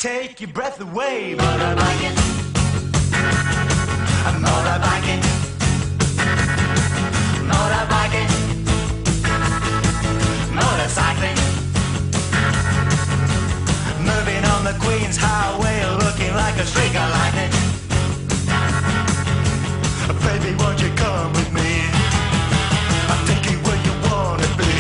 take your breath away. Motorbiking, motorbiking, motorbiking, motorcycling, moving on the Queen's Highway, looking like a streak of lightning. Baby, won't you come with me? I'll take you where you wanna be.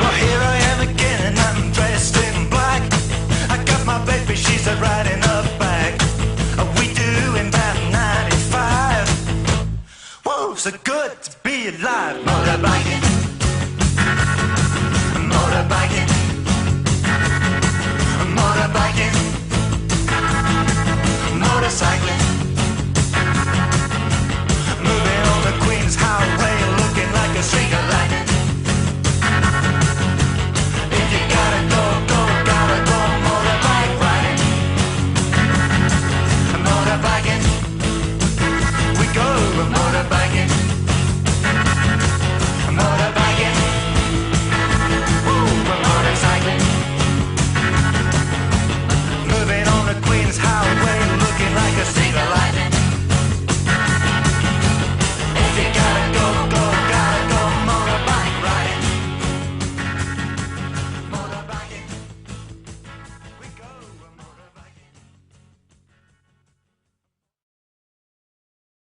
Well, here I am again, and I'm dressed in black. I got my baby, she's riding up back. We doing about 95. Whoa, so good to be alive. Motorbiking,